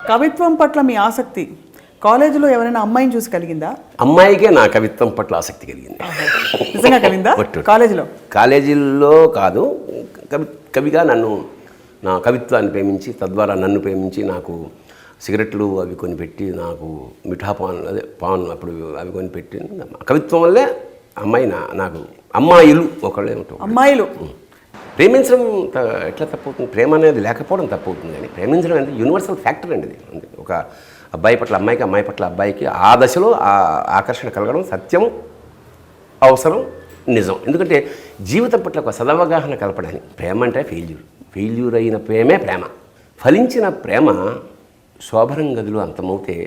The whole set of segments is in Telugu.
కవిత్వం పట్ల మీ ఆసక్తి కాలేజీలో ఎవరైనా అమ్మాయిని చూసి కలిగిందా? అమ్మాయికే నా కవిత్వం పట్ల ఆసక్తి కలిగింది. నిజంగా కలిగిందా? కాలేజీలో కాదు, కవిగా నన్ను నా కవిత్వాన్ని ప్రేమించి తద్వారా నన్ను ప్రేమించి నాకు సిగరెట్లు అవి కొని పెట్టి నాకు మిఠా పాన్ అదే పాన్ అప్పుడు అవి కొని పెట్టి కవిత్వం వల్లే అమ్మాయి నాకు అమ్మాయిలు ఒకళ్ళే ఉంటారు. అమ్మాయిలు ప్రేమించడం ఎట్లా తప్పవుతుంది? ప్రేమ అనేది లేకపోవడం తప్పవుతుంది, కానీ ప్రేమించడం అనేది యూనివర్సల్ ఫ్యాక్టర్ అండి. అది ఒక అబ్బాయి పట్ల అమ్మాయికి, అమ్మాయి పట్ల అబ్బాయికి ఆ దశలో ఆ ఆకర్షణ కలగడం సత్యం, అవసరం, నిజం. ఎందుకంటే జీవితం పట్ల ఒక సదవగాహన కలపడానికి. ప్రేమ అంటే ఫెయిల్యూర్ అయిన ప్రేమే ప్రేమ. ఫలించిన ప్రేమ శోభనం గదిలో అంతమవుతే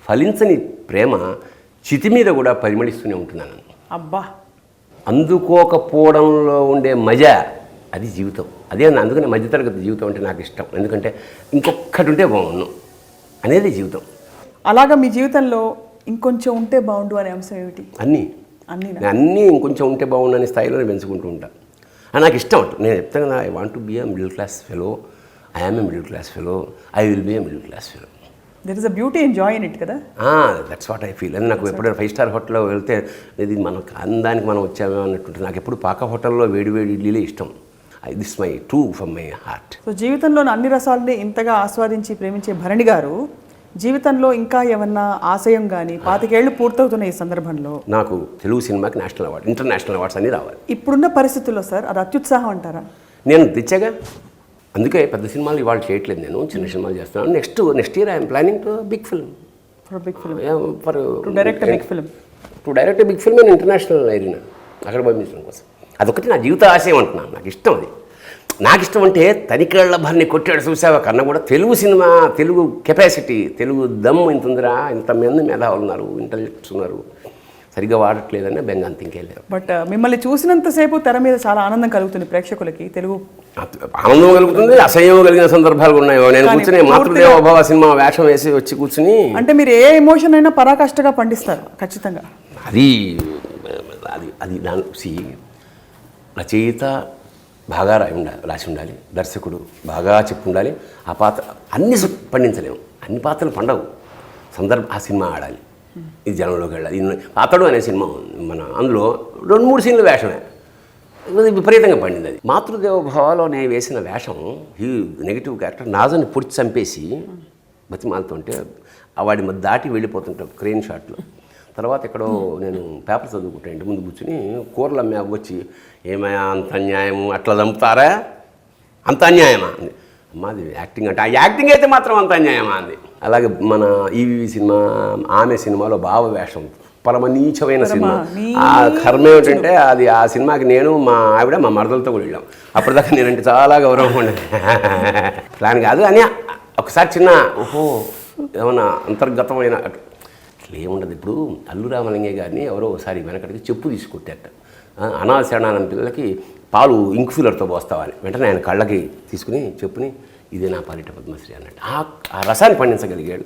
ఫలించని ప్రేమ చితి మీద కూడా పరిమళిస్తూనే ఉంటున్నాను. అబ్బా, అందుకోకపోవడంలో ఉండే మజా అది జీవితం. అదే అందుకని మధ్యతరగతి జీవితం అంటే నాకు ఇష్టం. ఎందుకంటే ఇంకొక్కటి ఉంటే బాగుండు అనేది జీవితం. అలాగా మీ జీవితంలో ఇంకొంచెం ఉంటే బాగుండు అనే అంశం ఏమిటి? అన్నీ ఇంకొంచెం ఉంటే బాగుండు అనే స్థాయిలో నేను పెంచుకుంటూ ఉంటాను. నాకు ఇష్టం అంట. నేను చెప్తాను కదా, I want to be a middle class fellow, I am a middle class fellow, I will be a middle class fellow. There is a beauty and joy in it కదా. That's what I feel. నాకు ఎప్పుడైనా 5 స్టార్ హోటల్లో వెళ్తే ఇది మనకు అందానికి మనం వచ్చామో అన్నట్టు. నాకు ఎప్పుడు పాక హోటల్లో వేడి ఇడ్లీలే ఇష్టం. This my true from my heart. So జీవితంలోని అన్ని రసాలని ఇంతగా ఆస్వాదించి ప్రేమించే భరణి గారు జీవితంలో ఇంకా ఏమన్నా ఆశయం కానీ 25 ఏళ్ళు పూర్తవుతున్న ఈ సందర్భంలో నాకు తెలుగు సినిమాకి నేషనల్ అవార్డు, ఇంటర్నేషనల్ అవార్డ్స్ అన్నీ రావాలి. ఇప్పుడున్న పరిస్థితుల్లో సార్ అది అత్యుత్సాహం అంటారా? నేను తెచ్చాగా, అందుకే పెద్ద సినిమాలు ఇవాళ చేయట్లేదు, నేను చిన్న సినిమాలు చేస్తున్నాను. Next year I'm planning to big film. To direct big film in international area, అక్కడ పంపించడం కోసం. అదొకటి నా జీవిత ఆశయం అంటున్నాను. నాకు ఇష్టం అది. నాకు ఇష్టం అంటే తనికేళ్ల భర్ని కొట్టాడు చూసావా కన్నా కూడా తెలుగు సినిమా, తెలుగు కెపాసిటీ, తెలుగు దమ్ ఇంత ఉందిరా, ఇంతమంది మేధావులు ఉన్నారు, ఇంటెలిజెంట్స్ ఉన్నారు, సరిగ్గా వాడట్లేదని బెంగ అంత ఇంకేలేదు. బట్ మిమ్మల్ని చూసినంతసేపు తెర మీద చాలా ఆనందం కలుగుతుంది ప్రేక్షకులకి. తెలుగు ఆనందం కలుగుతుంది, అసహ్యం కలిగిన సందర్భాలు ఉన్నాయి. నేను కూర్చుని మాతృదేవోభవ సినిమా వేషం వేసి వచ్చి కూర్చుని అంటే మీరు ఏ ఎమోషన్ అయినా పరాకాష్ఠగా పండిస్తారు ఖచ్చితంగా. అది దాని రచయిత బాగా రాసి ఉండాలి, దర్శకుడు బాగా చెప్పి ఉండాలి. ఆ పాత్ర అన్ని పండించలేము, అన్ని పాత్రలు పండవు. ఆ సినిమా ఆడాలి, ఇది జనంలోకి వెళ్ళాలి. అతడు అనే సినిమా మన అందులో 2-3 సీన్ల వేషమే విపరీతంగా పండింది. అది మాతృదేవోభవలో నేను వేసిన వేషం ఈ నెగిటివ్ క్యారెక్టర్ నాజుని పొడిచి చంపేసి బతిమాలుతుంటే వాడి మధ్య దాటి వెళ్ళిపోతుంటాం క్రెయిన్ షాట్లో. తర్వాత ఎక్కడో నేను పేపర్ చదువుకుంటా, ఇంటి ముందు కూర్చుని కూరలు అమ్మే వచ్చి ఏమయ్యా అంత అన్యాయము, అట్లా చంపుతారా, అంత అన్యాయమా అంది. అమ్మ అది యాక్టింగ్ అంటే, ఆ యాక్టింగ్ అయితే మాత్రం అంత అన్యాయమా అంది. అలాగే మన ఈవీవి సినిమా, ఆమె సినిమాలో భావ వేషం పరమ నీచమైన సినిమా. ఆ కర్మ ఏమిటంటే అది ఆ సినిమాకి నేను మా ఆవిడ మా మరదలతో కూడా వెళ్ళాం. అప్పటిదాకా నేనంటే చాలా గౌరవం ఉండేది. ప్లాన్ కాదు అని ఒకసారి చిన్న ఏమన్నా అంతర్గతమైన ఏముండదు. ఇప్పుడు అల్లు రామలింగయ్య గారిని ఎవరో ఒకసారి వెనకటికి చెప్పు తీసుకొట్టారట. అనాథ శరణాలయం పిల్లలకి పాలు ఇంక్ ఫీలర్తో పోస్తావని వెంటనే ఆయన కళ్ళకి తీసుకుని చెప్పుని ఇదే నా పాలిట పద్మశ్రీ అన్నట్టు ఆ రసాన్ని పండించగలిగాడు.